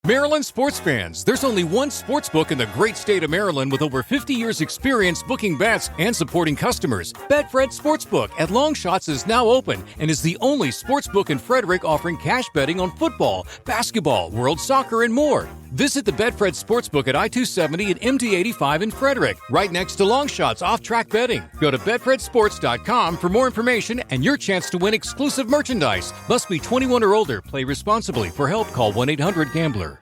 Maryland sports fans, there's only one sports book in the great state of Maryland with over 50 years experience booking bets and supporting customers. Betfred Sportsbook at Longshots is now open and is the only sportsbook in Frederick offering cash betting on football, basketball, world soccer, and more. Visit the Betfred Sportsbook at I-270 and MD-85 in Frederick, right next to Longshots off-track betting. Go to betfredsports.com for more information and your chance to win exclusive merchandise. Must be 21 or older. Play responsibly. For help, call 1-800-GAMBLER.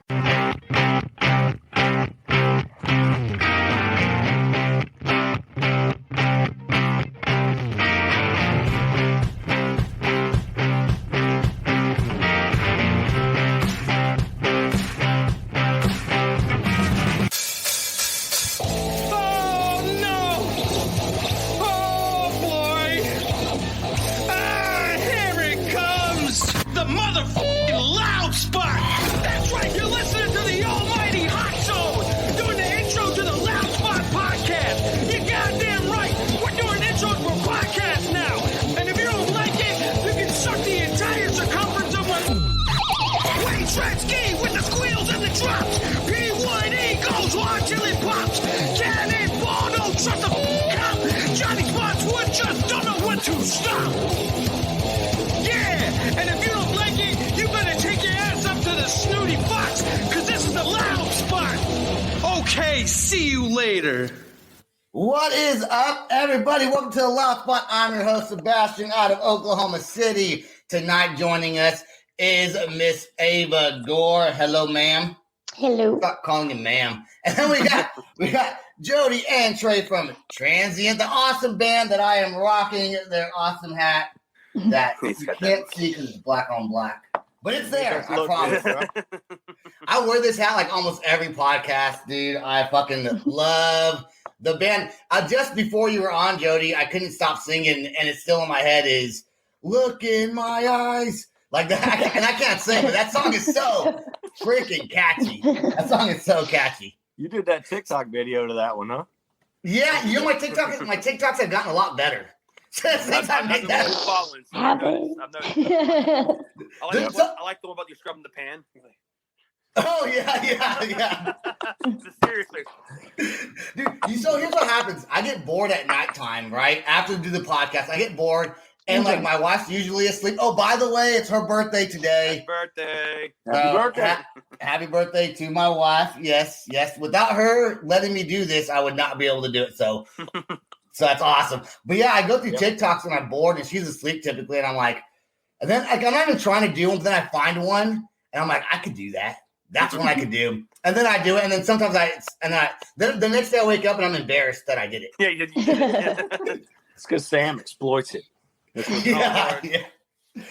Okay, see you later. What is up, everybody? Welcome to the Loud Spot. I'm your host, Sebastian, out of Oklahoma City. Tonight joining us is Miss Ava Gore. Hello, ma'am. Hello. Stop calling you ma'am. And then we got Jody and Trey from Transient, the awesome band that I am rocking their awesome hat that you can't see because it's black on black. But it's there, I promise. I wear this hat like almost every podcast, dude. I fucking love the band. Just before you were on, Jody, I couldn't stop singing, and it's still in my head is, "Look in my eyes." Like that, and I can't sing, but that song is so freaking catchy. That song is so catchy. You did that TikTok video to that one, huh? Yeah, you know my TikToks have gotten a lot better. Since I made that. I like the one about you scrubbing the pan. Oh yeah. Seriously, dude. So here's what happens: I get bored at nighttime, right after we do the podcast. I get bored, and like my wife's usually asleep. Oh, by the way, it's her birthday today. Happy birthday! Happy birthday to my wife. Yes. Without her letting me do this, I would not be able to do it. So that's awesome. But yeah, I go through TikToks and I'm bored, and she's asleep typically, and I'm like, and then I'm not even trying to do them. But then I find one, and I'm like, I could do that. That's one I could do. And then I do it, and then sometimes then the next day I wake up and I'm embarrassed that I did it. Yeah, you did it. It's because Sam exploits it. Yeah.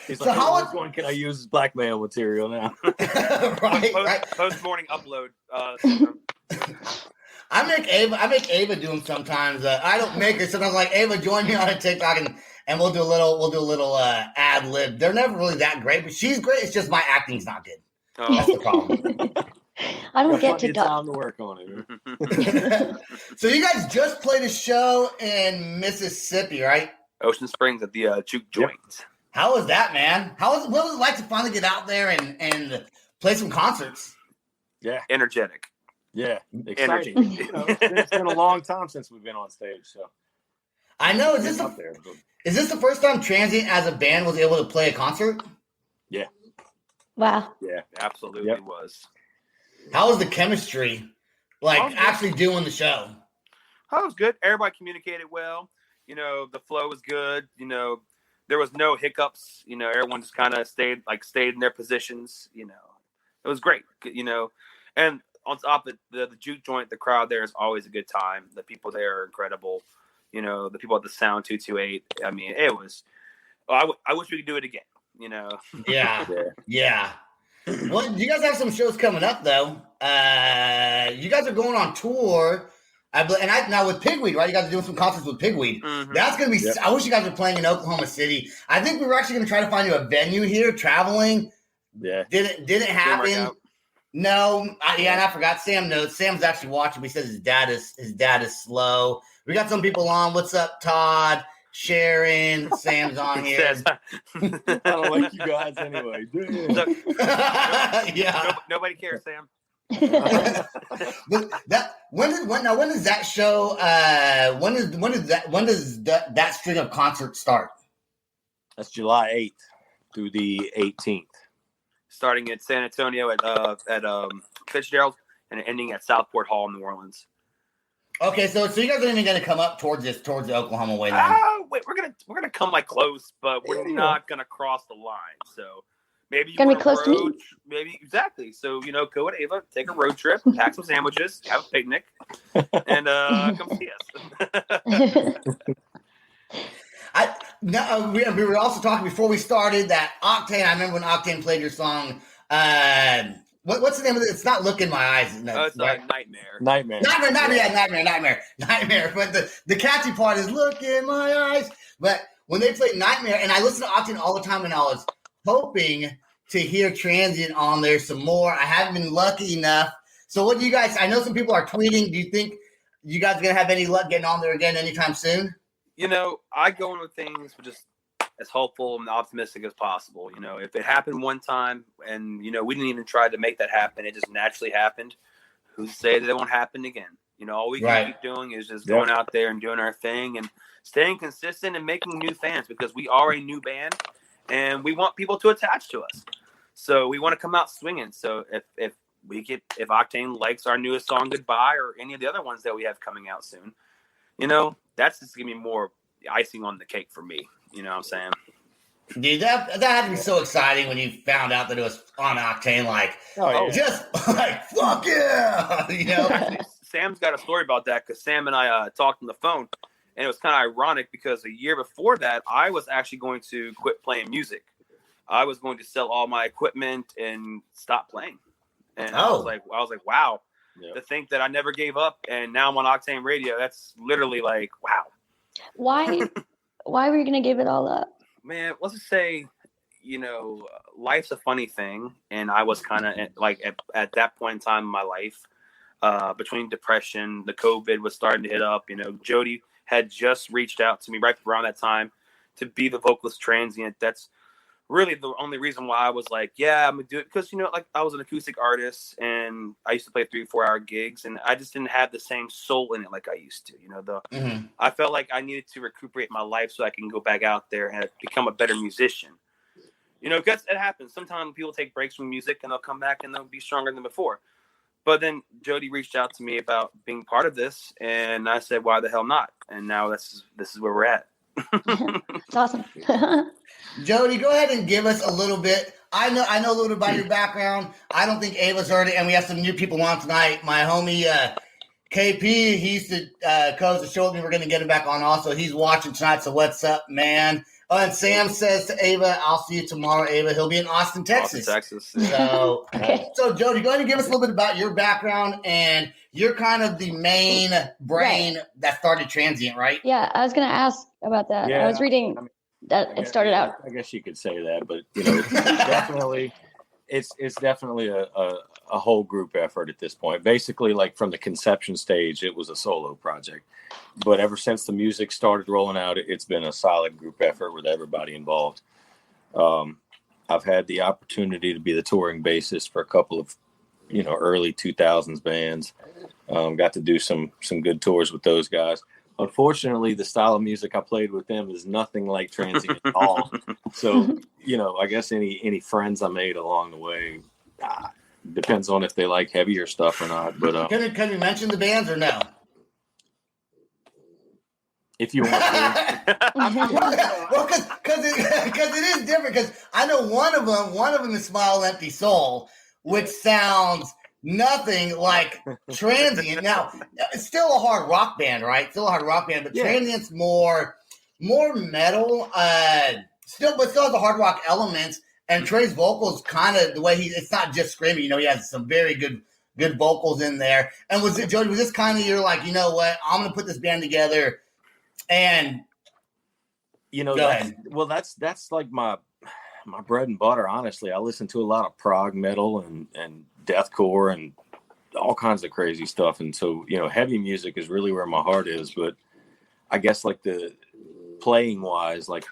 He's like, which one can I use as blackmail material now? right. Post morning upload. I make Ava do them sometimes. I don't make it. Sometimes like, Ava, join me on a TikTok and we'll do a little ad lib. They're never really that great, but she's great. It's just my acting's not good. Oh. That's the problem. I don't get to time to work on it. So you guys just played a show in Mississippi, right? Ocean Springs at the Juke Joint. Yep. How was that, man? What was it like to finally get out there and play some concerts? Yeah, energetic. Yeah, exciting. It's been a long time since we've been on stage, so I know. Is this the first time Transient as a band was able to play a concert? Yeah. Wow. Yeah, absolutely was. How was the chemistry? Actually doing the show? Oh, it was good. Everybody communicated well. The flow was good. There was no hiccups. Everyone just kind of stayed in their positions. It was great. And on top of the Juke Joint, the crowd there is always a good time. The people there are incredible. The people at the Sound 228. I mean, it was. I wish we could do it again. Yeah. Well, you guys have some shows coming up though. You guys are going on tour. Now with Pigweed, right? You guys are doing some concerts with Pigweed. Mm-hmm. That's going to be. Yep. I wish you guys were playing in Oklahoma City. I think we were actually going to try to find you a venue here. Traveling. Yeah. Didn't happen. No. And I forgot. Sam knows. Sam's actually watching. He says his dad is slow. We got some people on. What's up, Todd? Sharon, Sam's on here. I don't like you guys anyway. Yeah. Nobody cares, Sam. But when does that show? When does that string of concerts start? That's July 8th through the 18th. Starting at San Antonio at Fitzgerald and ending at Southport Hall in New Orleans. Okay, so you guys aren't even going to come up towards the Oklahoma way then? Oh, wait, we're gonna come like close, but we're not gonna cross the line. So maybe you Gonna be want close to me. Maybe exactly. So go with Ava, take a road trip, pack some sandwiches, have a picnic, and come see us. We were also talking before we started that Octane. I remember when Octane played your song. What's the name of it? It's not "Look in My Eyes." No, it's like Nightmare. Nightmare. But the catchy part is "Look in My Eyes." But when they played Nightmare, and I listen to Octane all the time, and I was hoping to hear Transient on there some more. I haven't been lucky enough. So what do you guys? I know some people are tweeting. Do you think you guys are gonna have any luck getting on there again anytime soon? I go in with things just as hopeful and optimistic as possible. If it happened one time and, we didn't even try to make that happen, it just naturally happened. Who's to say that it won't happen again? All we can keep doing is just going out there and doing our thing and staying consistent and making new fans, because we are a new band and we want people to attach to us. So we want to come out swinging. So if Octane likes our newest song, Goodbye, or any of the other ones that we have coming out soon, that's just going to be more icing on the cake for me. You know what I'm saying? Dude, that had to be so exciting when you found out that it was on Octane. Just like, fuck yeah! Actually, Sam's got a story about that, because Sam and I talked on the phone, and it was kind of ironic because a year before that, I was actually going to quit playing music. I was going to sell all my equipment and stop playing. And I was like, wow. Yeah. To think that I never gave up, and now I'm on Octane Radio. That's literally like, wow. Why were you going to give it all up? Man, let's just say, life's a funny thing. And I was kind of at that point in time in my life, between depression, the COVID was starting to hit up. Jody had just reached out to me right around that time to be the vocalist Transient. That's really the only reason why I was like, yeah, I'm gonna do it, because I was an acoustic artist and I used to play 3-4 hour gigs, and I just didn't have the same soul in it like I used to. I felt like I needed to recuperate my life so I can go back out there and become a better musician. Because it happens. Sometimes people take breaks from music and they'll come back and they'll be stronger than before. But then Jody reached out to me about being part of this, and I said, why the hell not? And now this is where we're at. It's awesome. Jody, go ahead and give us a little bit. I know a little bit about your background. I don't think Ava's heard it, and we have some new people on tonight. My homie KP, he used to co-host the show with me. We're going to get him back on also. He's watching tonight, so what's up, man? Oh, and Sam says to Ava, I'll see you tomorrow, Ava. He'll be in Austin, Texas. So, so Jody, go ahead and give us a little bit about your background, and you're kind of the main brain that started Transient, right? Yeah, I was going to ask about that. I was reading that it started out. I guess you could say that, but it's definitely a whole group effort at this point. Basically, from the conception stage, it was a solo project. But ever since the music started rolling out, it's been a solid group effort with everybody involved. I've had the opportunity to be the touring bassist for a couple of, early 2000s bands. Got to do some good tours with those guys. Unfortunately, the style of music I played with them is nothing like Transient at all. So, I guess any friends I made along the way, depends on if they like heavier stuff or not. But can you mention the bands or no? If you want to. Well, because it is different. Because I know one of them is Smile Empty Soul, which sounds nothing like Transient. Now, it's still a hard rock band, right? Still a hard rock band, but Transient's more metal. Still has the hard rock elements. And Trey's vocals kind of the way it's not just screaming. He has some very good vocals in there. And Jody, was this kind of you're like, you know what? I'm going to put this band together. And that's like my bread and butter. Honestly, I listen to a lot of prog metal and deathcore and all kinds of crazy stuff. And so, heavy music is really where my heart is. But I guess the playing wise, like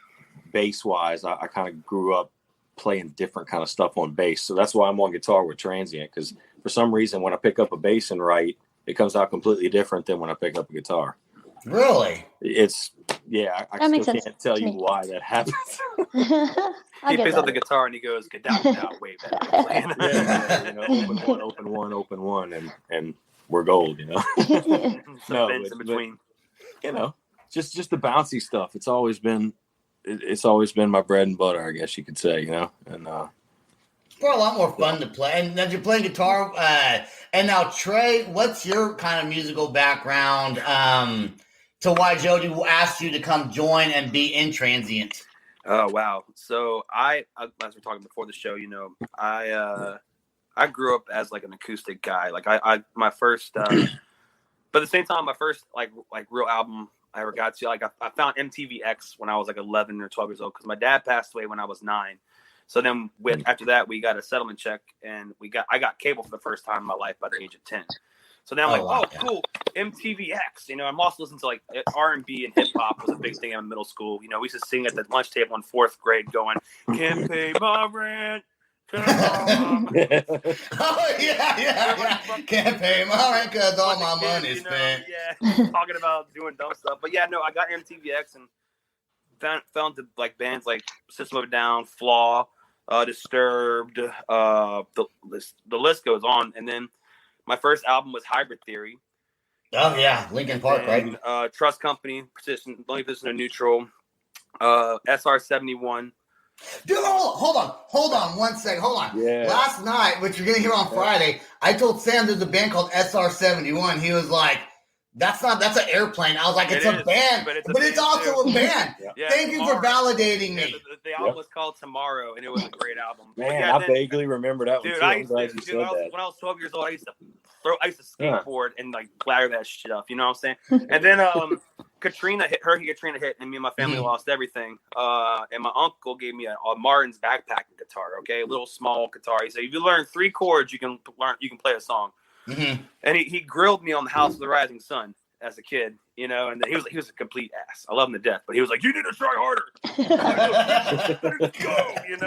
bass wise, I kind of grew up playing different kind of stuff on bass. So that's why I'm on guitar with Transient, because for some reason when I pick up a bass and write, it comes out completely different than when I pick up a guitar. Really? It's I still can't tell you why that happens. He picks up the guitar and he goes, "Get down, way better." Open one, and we're gold. In between. Just the bouncy stuff. It's always been my bread and butter, I guess you could say. And for a lot more fun to play. And then you're playing guitar. And now, Trey, what's your kind of musical background to why Jody asked you to come join and be in Transient? Oh, wow. So as we're talking before the show, I grew up as like an acoustic guy. Like my first, but at the same time, my first like real album I ever got to, like I found MTVX when I was like 11 or 12 years old, because my dad passed away when I was 9. So then after that, we got a settlement check, and I got cable for the first time in my life by the age of 10. So now I'm cool, MTVX. I'm also listening to like R&B and hip hop was a big thing in middle school. We used to sing at the lunch table in 4th grade, going, "Can't pay my rent." Oh yeah. Can't pay my rent because all my money's spent. Yeah, talking about doing dumb stuff. But yeah, no, I got MTVX and fell into like bands like System of a Down, Flaw, Disturbed. The list goes on. And then my first album was Hybrid Theory. Oh yeah, Linkin Park, right? Trust Company, Lonely Position of Neutral, SR-71. Dude, hold on 1 second. Hold on. Yeah. Last night, which you're going to hear on Friday, I told Sam there's a band called SR-71. He was like, that's an airplane. I was like, it's a band, but it's also a band. Yeah, Thank you for validating me. The album was called Tomorrow, and it was a great album. Man, I vaguely remember that one, too. I'm glad you said that. When I was 12 years old, I used to skateboard and like bladder that shit up. You know what I'm saying? And then Katrina hit, and me and my family lost everything. And my uncle gave me a Martin's backpacking guitar. Okay, a little small guitar. He said, if you learn 3 chords, you can play a song. Mm-hmm. And he grilled me on the House of the Rising Sun as a kid, and he was a complete ass. I love him to death, but he was like, "You need to try harder." Let's go, And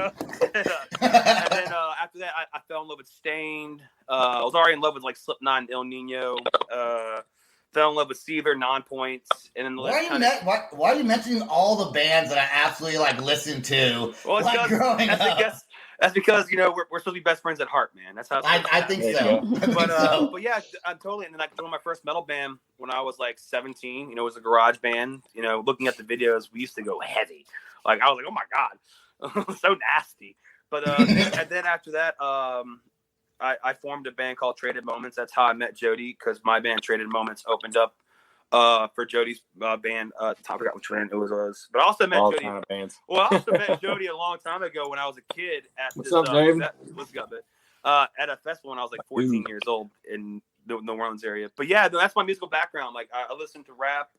then after that, I fell in love with Stained. I was already in love with like Slipknot and El Nino. Fell in love with Seether, Non-Points, and then why are you mentioning all the bands that I absolutely like listen to? Well, growing up. That's because we're supposed to be best friends at heart, man. That's how I think so. But yeah, I totally. And then I joined my first metal band when I was like 17. It was a garage band. Looking at the videos, we used to go heavy. Like I was like, oh my god, so nasty. But and then after that, I formed a band called Traded Moments. That's how I met Jody, because my band Traded Moments opened up for Jody's band. I forgot which band it was, but I also met Jody. Kind of bands. Well, I also met Jody a long time ago when I was a kid at What's up, Dave? What's up, man? At a festival when I was like 14 years old in the New Orleans area. But yeah, that's my musical background. Like I listened to rap,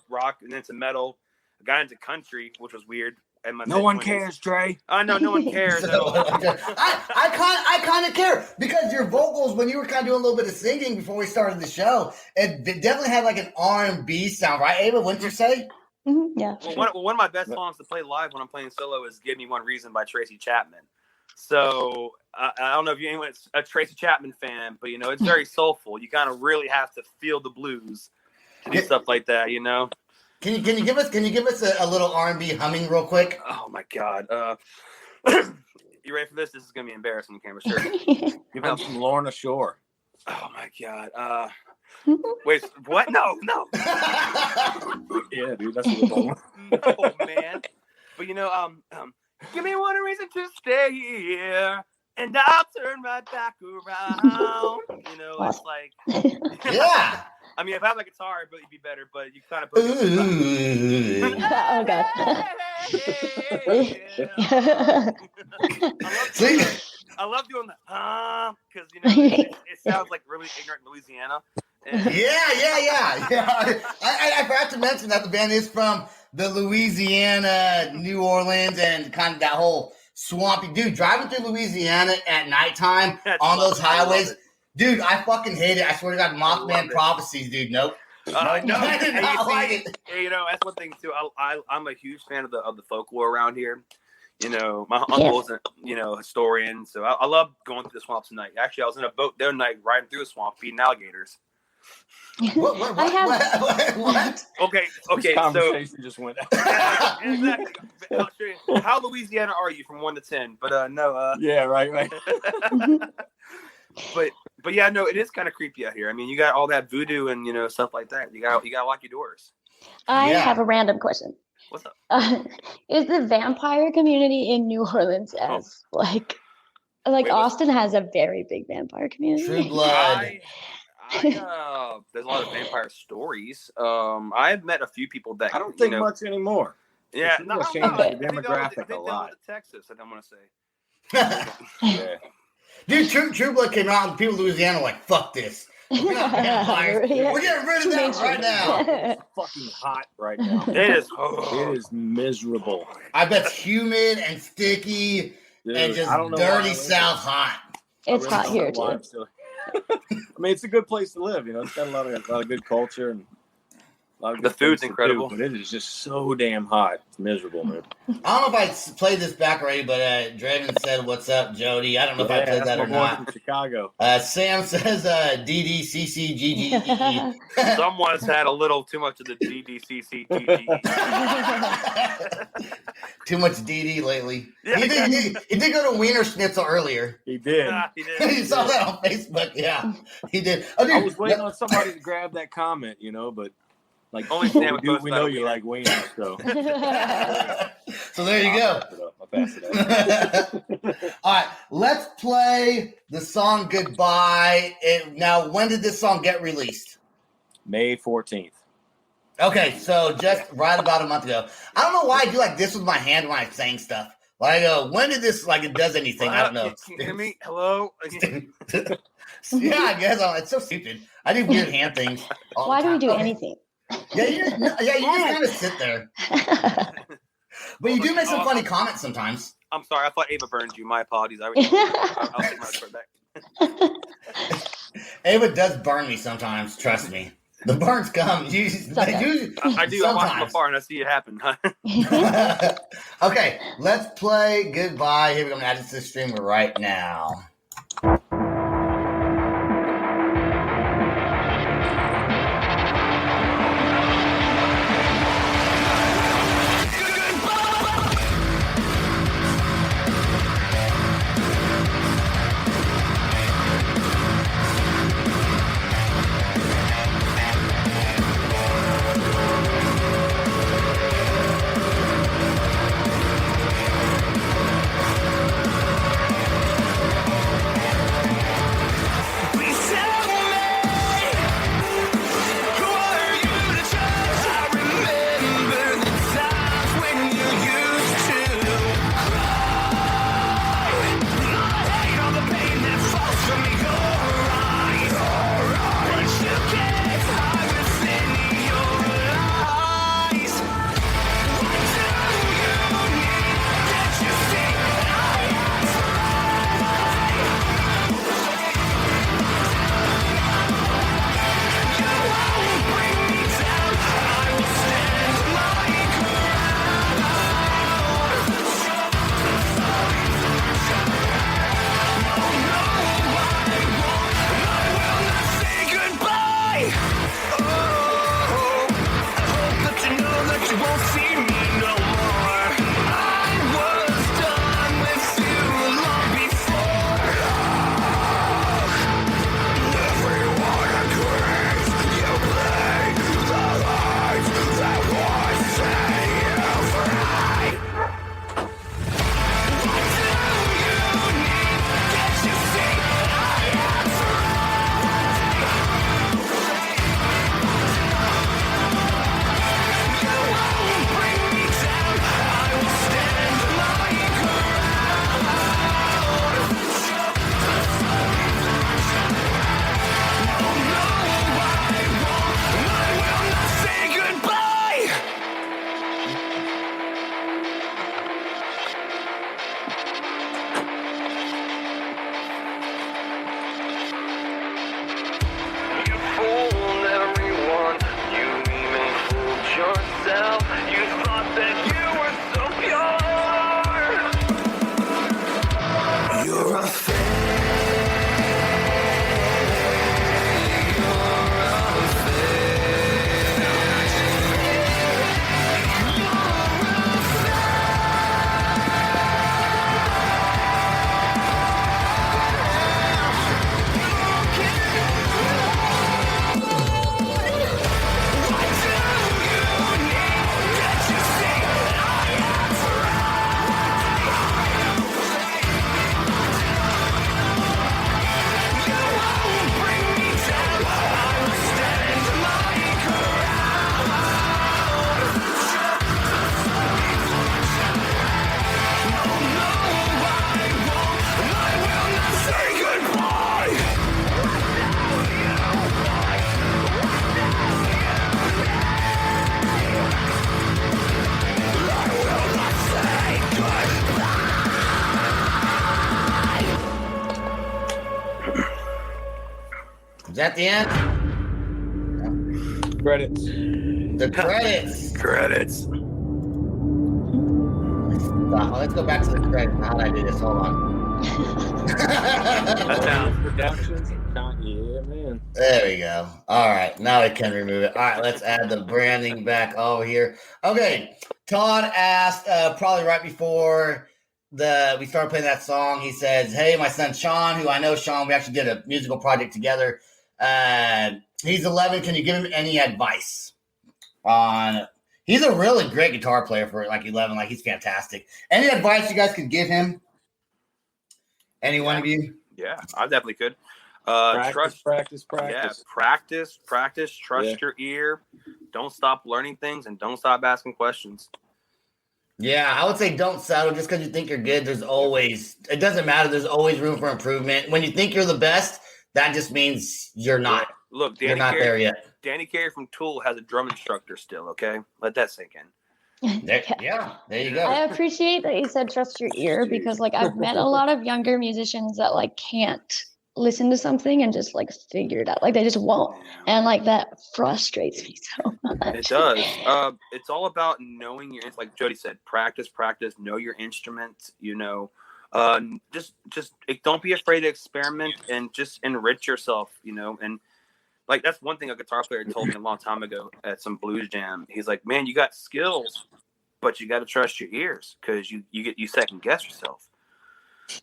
rock, and then to metal. I got into country, which was weird. And no one cares, Trey. I know, no one cares. I kind of care, because your vocals, when you were kind of doing a little bit of singing before we started the show, it definitely had like an R&B sound, right, Ava? Wouldn't you say? Mm-hmm, yeah. Well, one of my best songs to play live when I'm playing solo is "Give Me One Reason" by Tracy Chapman. So I don't know if anyone's a Tracy Chapman fan, but it's very soulful. You kind of really have to feel the blues to do stuff like that, Can you give us a little R&B humming real quick? Oh my god! You ready for this? This is gonna be embarrassing, camera. Sure. Give us some Lorna Shore. Oh my god! Wait, what? No. Yeah, dude, that's a little one. No, man. But give me one reason to stay here, and I'll turn right back around. It's like, yeah. I mean, if I had my guitar, it'd be better, but you kind of put Oh, God. I love doing the because it sounds like really ignorant Louisiana. Yeah. I forgot to mention that the band is from the Louisiana, New Orleans, and kind of that whole swampy dude. Driving through Louisiana at nighttime on those highways. Dude, I fucking hate it. I swear to God, Mothman Prophecies, dude. Nope. No, I did not like it. You know, that's one thing too. I'm a huge fan of the folklore around here. You know, my uncle's a historian, so I love going through the swamps at night. Actually, I was in a boat the other night riding through a swamp feeding alligators. What? Okay. This conversation just went out. Exactly. I'll show you. How Louisiana are you from 1 to 10? But no. Yeah, right. But yeah, no, it is kind of creepy out here. I mean, you got all that voodoo and stuff like that. You got to lock your doors. I have a random question. What's up? Is the vampire community in New Orleans as like Austin has a very big vampire community? True Blood. There's a lot of vampire stories. I've met a few people that I don't think much anymore. Yeah, the demographic a lot. To Texas, I don't want to say. Yeah. Dude, True Blood came out and people in Louisiana were like, fuck this. We're not vampires. We're getting rid of that right now. It's fucking hot right now. It is. It is miserable. I bet it's humid and sticky and just dirty South hot. It's hot here too. I mean, it's a good place to live. It's got a lot of good culture and a lot of the food's incredible. But it is just so damn hot. It's miserable, man. I don't know if I played this back already, but Draven said, "What's up, Jody?" I don't know if I played that or not. From Chicago. Sam says, "DDCCGGE." Someone's had a little too much of the DDCCGGE. Too much DD lately. Yeah, he did go to Wiener Schnitzel earlier. He did. You saw that on Facebook. Yeah, he did. Oh, dude, I was waiting on somebody to grab that comment, but like only Sam we know you like Wiener, so. So there you go. I'll pass it up. All right, let's play the song Goodbye. Now, when did this song get released? May 14th. Okay, so just right about a month ago. I don't know why I do like this with my hand when I'm saying stuff. Like I go, when did this it does anything? I don't know. Can you hear me? Hello? Yeah, I guess it's so stupid. I do weird hand things. Why do we do anything? Yeah, you just kind of sit there. But you do make some funny comments sometimes. I'm sorry, I thought Ava burned you. My apologies. I'll take my report back. Ava does burn me sometimes, trust me. The burns come. I do. Sometimes. I watch from afar and I see it happen. Okay, let's play Goodbye. Here we go. I'm going to add it to the streamer right now. Is that the end? Credits. The credits. Credits. Let's go back to the credits. How did I do this? Hold on. That sounds Productions. Yeah, man. There we go. All right. Now I can remove it. All right. Let's add the branding back over here. Okay. Todd asked probably right before we started playing that song. He says, hey, my son Sean, who I know Sean, we actually did a musical project together. He's 11. Can you give him any advice on... He's a really great guitar player for like 11. Like, he's fantastic. Any advice you guys could give him? Any one of you? Yeah, I definitely could. Practice. Yeah, practice. Trust your ear. Don't stop learning things and don't stop asking questions. Yeah, I would say don't settle just because you think you're good. It doesn't matter. There's always room for improvement. When you think you're the best, that just means you're not. Yeah. Look, you're not there yet. Danny Carey from Tool has a drum instructor still, okay? Let that sink in. There you go. I appreciate that you said trust your ear because like I've met a lot of younger musicians that like can't listen to something and just like figure it out. Like they just won't. And like that frustrates me so much. It does. It's all about knowing your, like Jody said, practice, know your instrument, just don't be afraid to experiment and just enrich yourself, and like that's one thing a guitar player told me a long time ago at some blues jam. He's like, man, you got skills, but you got to trust your ears because you second guess yourself.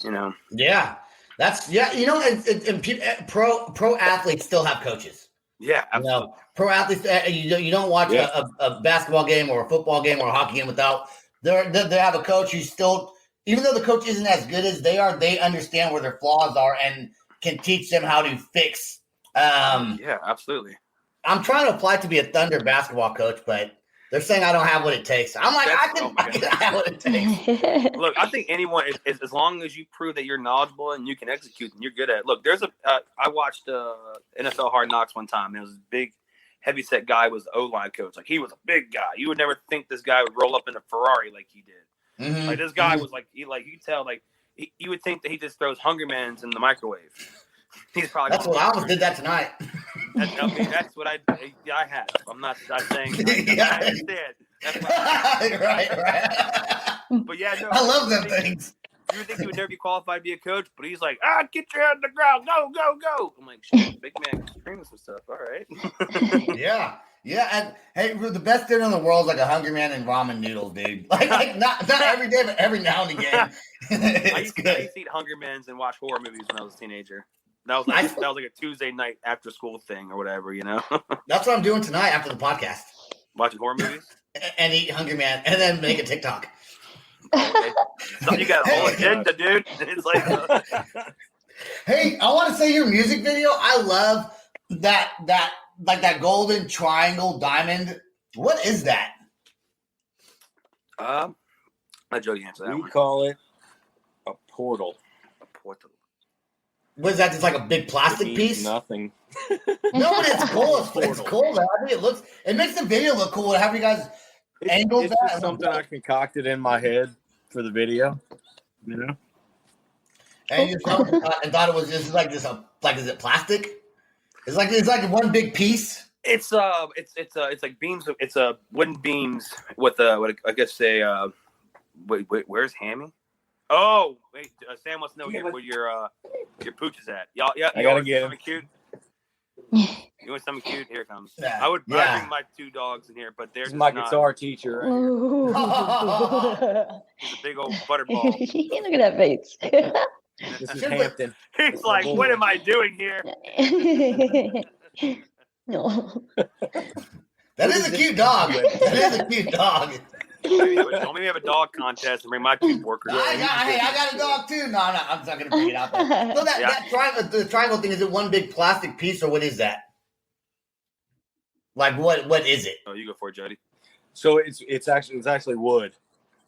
Yeah, and pro athletes still have coaches. Yeah, absolutely. Pro athletes, you don't watch a basketball game or a football game or a hockey game without they have a coach who still, even though the coach isn't as good as they are, they understand where their flaws are and can teach them how to fix. Yeah, absolutely. I'm trying to apply to be a Thunder basketball coach, but they're saying I don't have what it takes. I'm like, I can have what it takes. Look, I think anyone, as long as you prove that you're knowledgeable and you can execute and you're good at it. Look, I watched NFL Hard Knocks one time. It was a big, heavyset guy was the O-line coach. Like, he was a big guy. You would never think this guy would roll up in a Ferrari like he did. Mm-hmm. Like, this guy was like, you could tell, like, you would think that he just throws Hungry Man's in the microwave. He's probably that's what I almost did that tonight. That's what I had. I'm not saying I understand. That's what right. But yeah, no. I love them things. You would think he would never be qualified to be a coach, but he's like, get your head on the ground, go. I'm like, shit, big man, screaming some stuff. All right. Yeah, and hey, the best dinner in the world is like a Hungry Man and ramen noodles, dude. Like not every day, but every now and again. I used to eat Hungry Man's and watch horror movies when I was a teenager. That was like a Tuesday night after school thing or whatever, That's what I'm doing tonight after the podcast. Watching horror movies? And eat Hungry Man and then make a TikTok. Okay. So you got a whole agenda, dude. It's like Hey, I want to say your music video, I love that like that golden triangle diamond. What is that? Let Jody answer that. We call it a portal. A portal. What is that? Just like a big plastic piece? Nothing. No, but it's cool. It's cool. Though. I think it makes the video look cool. Have you guys angled that? It's just something I concocted in my head for the video. And you thought it was just like this. Like, is it plastic? It's like one big piece. It's like beams. It's wooden beams with what I guess say. Wait, where's Hammy? Oh, wait, Sam wants to know where your pooch is at. Y'all, yeah, I gotta get him. Cute. You want something cute? Here it comes. Yeah. I would bring my two dogs in here, but there's my guitar teacher. Right here. He's a big old butterball. Look at that face. This is Hampton. He's like, what am I doing here? No. That is a cute dog. That is a cute dog. Don't maybe have a dog contest and bring my two workers. I got a dog too. No, I'm not going to bring it out there. So that triangle thing, is it one big plastic piece or what is that? Like what is it? Oh, you go for it, Jody. So it's actually wood.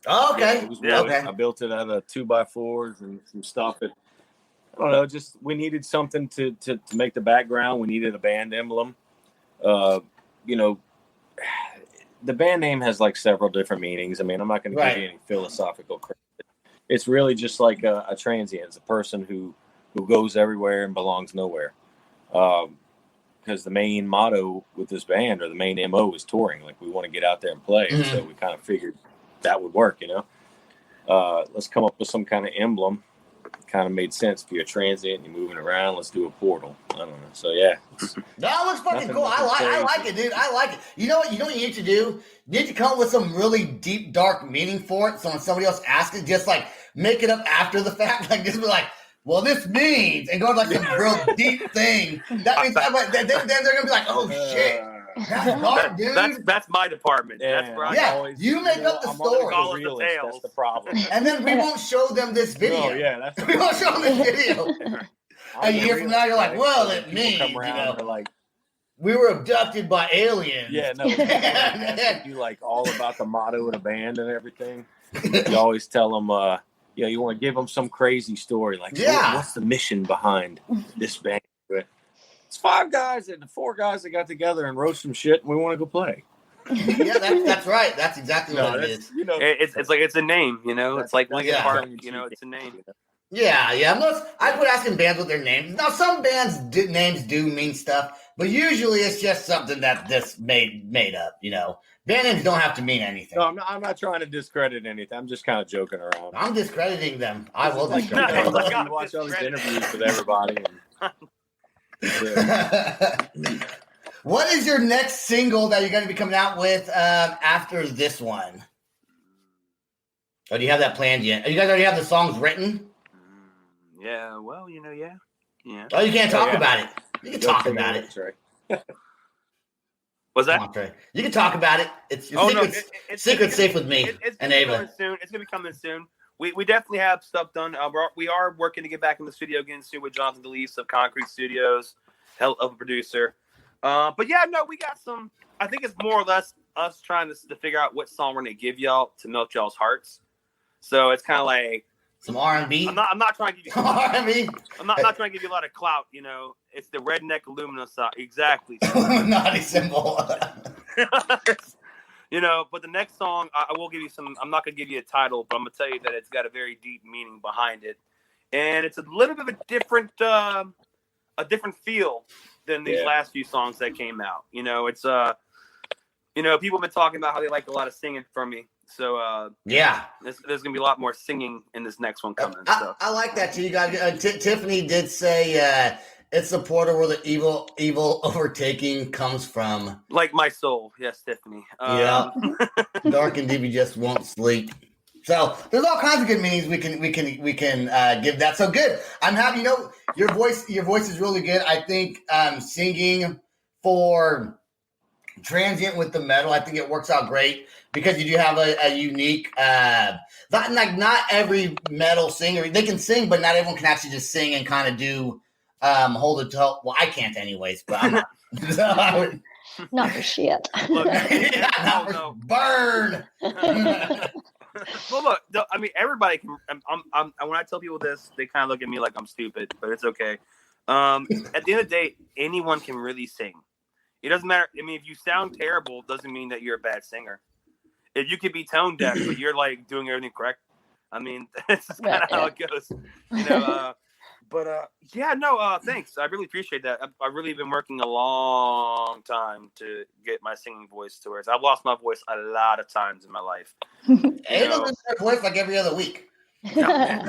Oh, okay. Yeah, it was wood. Okay. I built it out of 2x4s and some stuff. I don't know. Just we needed something to make the background. We needed a band emblem. The band name has like several different meanings. I mean, I'm not going to give you any philosophical credit. It's really just like a transient. It's a person who goes everywhere and belongs nowhere. because the main motto with this band, or the main MO, is touring. Like, we want to get out there and play. Mm-hmm. So we kind of figured that would work, let's come up with some kind of emblem. Kind of made sense. If you're a transient, you're moving around, let's do a portal. I don't know. So yeah, that looks fucking cool. I like it, dude. I like it. You know what you need to do? You need to come up with some really deep, dark meaning for it. So when somebody else asks it, just like make it up after the fact. Like, just be like, well, this means, and go to like some real deep thing. That means then they're gonna be like, oh shit. That's dark, dude. That's my department. Yeah, That's right. Yeah, you make up the story. That's the problem. And then we won't show them this video. Oh, yeah, We won't show them this video. A year from now, you're like, well, it means, come around like, we were abducted by aliens. Yeah, no. You like all about the motto of the band and everything. You always tell them, you want to give them some crazy story. Like, what's the mission behind this band? It's 5 guys and 4 guys that got together and wrote some shit, and we want to go play. Yeah, that's right. That's exactly what it is. It's like, it's a name, It's like Linkin Park, it's a name. Yeah. I quit asking bands what their names. Now, some bands names do mean stuff, but usually it's just something that this made up. Band names don't have to mean anything. No, I'm not trying to discredit anything. I'm just kind of joking around. I'm discrediting them. I will discredit them. I watch all these interviews with everybody. What is your next single that you're going to be coming out with after this one? Or do you have that planned yet? You guys already have the songs written? Yeah, well, yeah. Oh, you can't talk about it. You can talk about it. What's that? You can talk about it. It's secret's safe with me and Ava. It's going to be coming soon. We definitely have stuff done. We are working to get back in the studio again soon with Jonathan DeLeese of Concrete Studios, hell of a producer. But yeah, no, we got some. I think it's more or less us trying to figure out what song we're gonna give y'all to melt y'all's hearts. So it's kind of like some R&B. I'm not trying to give you R&B. I'm not trying to give you a lot of clout. It's the redneck aluminum side. Exactly. Naughty symbol. But the next song, I will give you some. I'm not gonna give you a title, but I'm gonna tell you that it's got a very deep meaning behind it, and it's a little bit of a different feel than these last few songs that came out. It's people have been talking about how they like a lot of singing from me. So there's gonna be a lot more singing in this next one coming. I like that too. You guys, Tiffany did say it's the portal where the evil overtaking comes from. Like my soul, yes, Tiffany. Dark and deep, you just won't sleep. So there's all kinds of good meanings we can give that. So good. I'm happy. Your voice is really good. I think singing for Transient with the metal, I think it works out great because you do have a unique. Not every metal singer, they can sing, but not everyone can actually just sing and kind of do hold it to. Well, I can't anyways, but I'm not. Not for shit. Look, no. Burn. Well, look. Everybody can. When I tell people this, they kind of look at me like I'm stupid, but it's okay. At the end of the day, anyone can really sing. It doesn't matter. If you sound terrible, doesn't mean that you're a bad singer. If you could be tone deaf, but you're like doing everything correct, that's kind of how it goes. Thanks. I really appreciate that. I've really been working a long time to get my singing voice to where I've lost my voice a lot of times in my life. Ava loses her voice like every other week. Right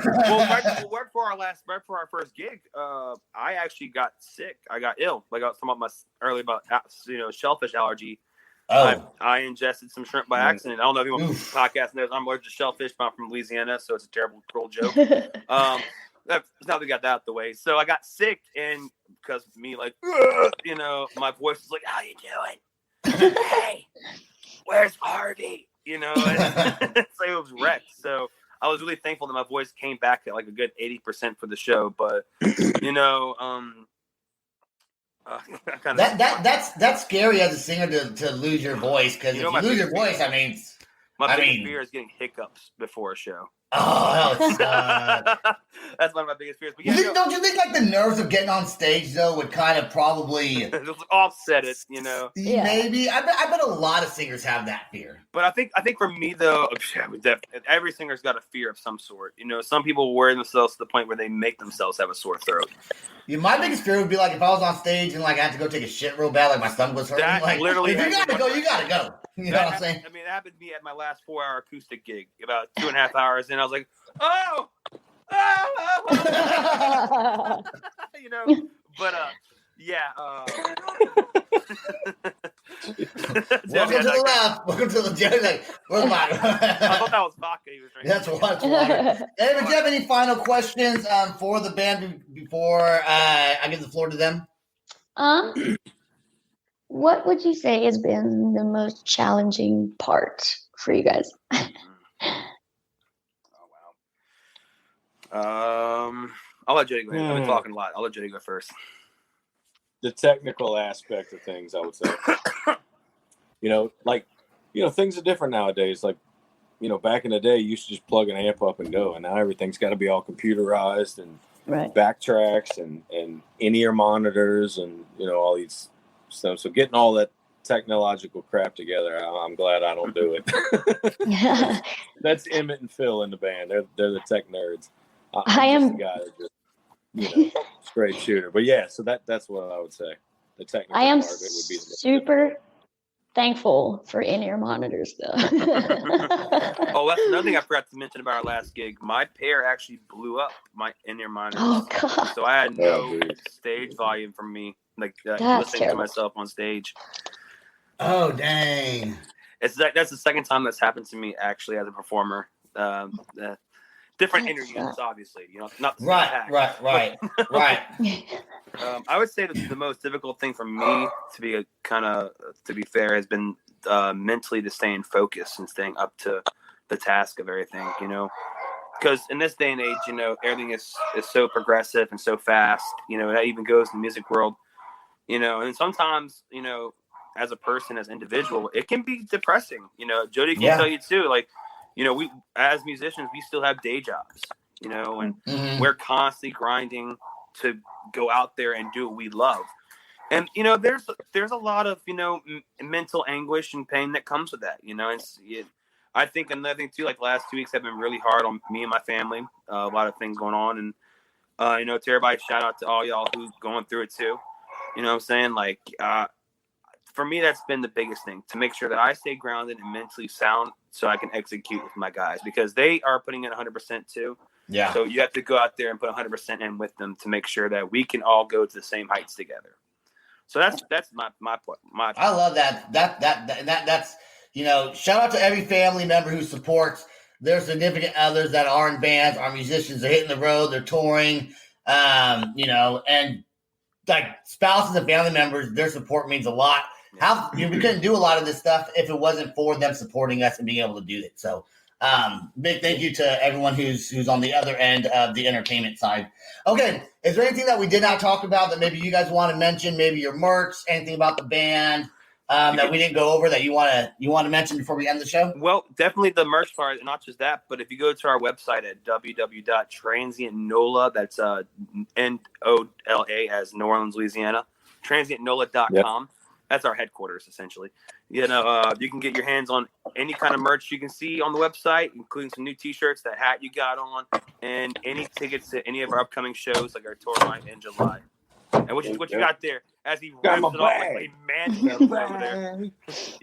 for our first gig, I actually got sick. I got ill. Like I was talking about shellfish allergy. Oh. I ingested some shrimp by accident. I don't know if anyone podcast knows I'm allergic to shellfish, but I'm from Louisiana, so it's a terrible cruel joke. Now we got that out the way. So I got sick, and because me, my voice was like, "How you doing? Hey, where's Harvey?" So it was wrecked. So I was really thankful that my voice came back at like a good 80% for the show. But that's scary as a singer to lose your voice, because if you lose your voice, My biggest fear is getting hiccups before a show. Oh, that's one of my biggest fears. But don't you think like the nerves of getting on stage though would kind of probably offset it? Maybe. I bet a lot of singers have that fear. But I think for me though, every singer's got a fear of some sort. Some people wear themselves to the point where they make themselves have a sore throat. Yeah, my biggest fear would be like if I was on stage and like I had to go take a shit real bad, like my stomach was hurting. Like literally, if you gotta go, you gotta go. You know what I'm saying? I mean, it happened to me at my last 4-hour acoustic gig, about 2.5 hours, and I was like, oh! But yeah. Welcome to the left. Welcome to the Jerry. Like, where's my? I thought that was vodka he was drinking. That's water. Hey, do you have any final questions for the band before I give the floor to them? What would you say has been the most challenging part for you guys? I'll let Jody go ahead. I've been talking a lot. I'll let Jody go first. The technical aspect of things, I would say. Things are different nowadays. Like, back in the day, you used to just plug an amp up and go, and now everything's got to be all computerized and backtracks and in-ear monitors and all these stuff. So getting all that technological crap together, I'm glad I don't do it. That's Emmett and Phil in the band. They're the tech nerds. I am just the guy that just straight shooter. But yeah, so that's what I would say. The technical I am part of it would be super thankful for in-ear monitors though. Oh, that's another thing I forgot to mention about our last gig. My pair actually blew up my in-ear monitors. Oh god. So I had no stage volume from me, like listening terrible. to myself on stage. Oh dang! That's the second time that's happened to me actually as a performer. Different inner units, obviously. Not the right. I would say that the most difficult thing for me to be fair has been mentally to staying focused and staying up to the task of everything. Because in this day and age, everything is so progressive and so fast. That even goes in the music world. And sometimes as a person, as an individual, it can be depressing. Jody can tell you too. Like, we as musicians, we still have day jobs. And we're constantly grinding to go out there and do what we love. And there's a lot of mental anguish and pain that comes with that. I think another thing too, like the last 2 weeks have been really hard on me and my family. A lot of things going on, and to everybody, shout out to all y'all who's going through it too. You know what I'm saying? Like, for me, that's been the biggest thing, to make sure that I stay grounded and mentally sound so I can execute with my guys, because they are putting in 100% too. Yeah. So you have to go out there and put 100% in with them to make sure that we can all go to the same heights together. So that's my point. I love that. That's shout out to every family member who supports their significant others that are in bands, are musicians, they're hitting the road, they're touring, and like spouses and family members, their support means a lot. We couldn't do a lot of this stuff if it wasn't for them supporting us and being able to do it. So big thank you to everyone who's on the other end of the entertainment side. Okay, is there anything that we did not talk about that maybe you guys want to mention? Maybe your merch, anything about the band that we didn't go over that you want to mention before we end the show? Well, definitely the merch part, and not just that, but if you go to our website at www.transientnola, that's NOLA as New Orleans, Louisiana, transientnola.com. Yep. That's our headquarters, essentially. You can get your hands on any kind of merch you can see on the website, including some new T-shirts, that hat you got on, and any tickets to any of our upcoming shows, like our tour line in July. And what you got there? As he rips it off like a man over there.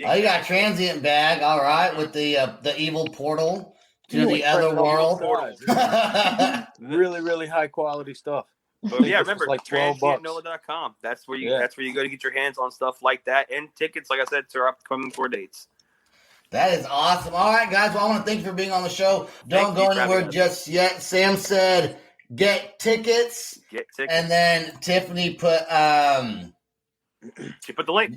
Oh, you got a Transient bag, all right, with the evil portal to the other world. Really, really high quality stuff. But yeah, remember, like transientnola.com. That's where you go to get your hands on stuff like that, and tickets, like I said, to our upcoming tour dates. That is awesome. All right, guys. Well, I want to thank you for being on the show. Don't go anywhere just yet. Sam said, get tickets. And then Tiffany put she put the link.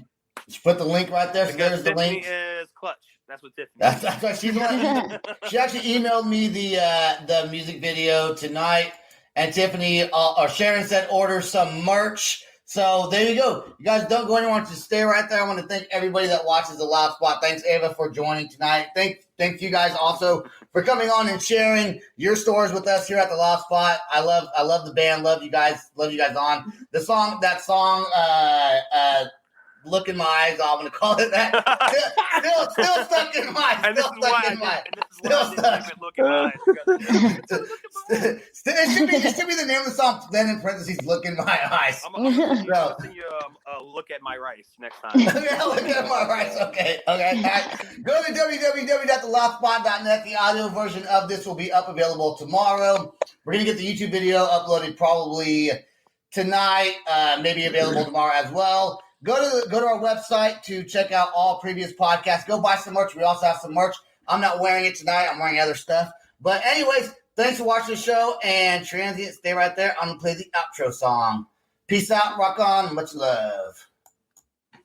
She put the link right there. So there's the link. Tiffany is clutch. That's what Tiffany. That's what she's doing. She actually emailed me the music video tonight. And Tiffany or Sharon said order some merch. So there you go. You guys don't go anywhere. Just stay right there. I want to thank everybody that watches The Loud Spot. Thanks, Ava, for joining tonight. Thank you guys also for coming on and sharing your stories with us here at The Loud Spot. I love the band. Love you guys on. That song, Look in My Eyes, I'm going to call it that. Still stuck in my eyes. Still stuck in my eyes. Look in my eyes. It should be the name of the song, then in parentheses, Look in My Eyes. I'm going to send you Look at My Rice next time. Yeah, Look at My Rice. Okay. All right. Go to www.theloudspot.net. The audio version of this will be available tomorrow. We're going to get the YouTube video uploaded probably tonight, maybe available tomorrow as well. Go to our website to check out all previous podcasts. Go buy some merch. We also have some merch. I'm not wearing it tonight. I'm wearing other stuff. But anyways, thanks for watching the show. And Transient, stay right there. I'm going to play the outro song. Peace out. Rock on. Much love.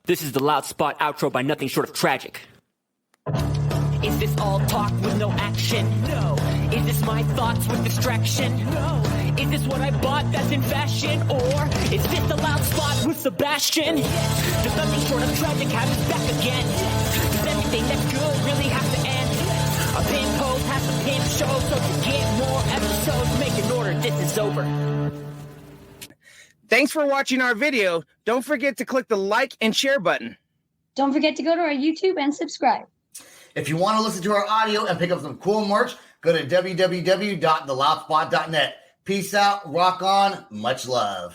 This is the Loud Spot outro by nothing short of tragic. Is this all talk with no action? No. Is this my thoughts with distraction? No. Is this what I bought that's in fashion? Or is this the Loud Spot with Sebastian? Yes. Does nothing short of tragic have us back again? Yes. Does everything that's good really have to end? Yes. A pin post has a pin show, so to get more episodes, make an order, this is over. Thanks for watching our video. Don't forget to click the like and share button. Don't forget to go to our YouTube and subscribe. If you want to listen to our audio and pick up some cool merch, go to www.theloudspot.net. Peace out, rock on, much love.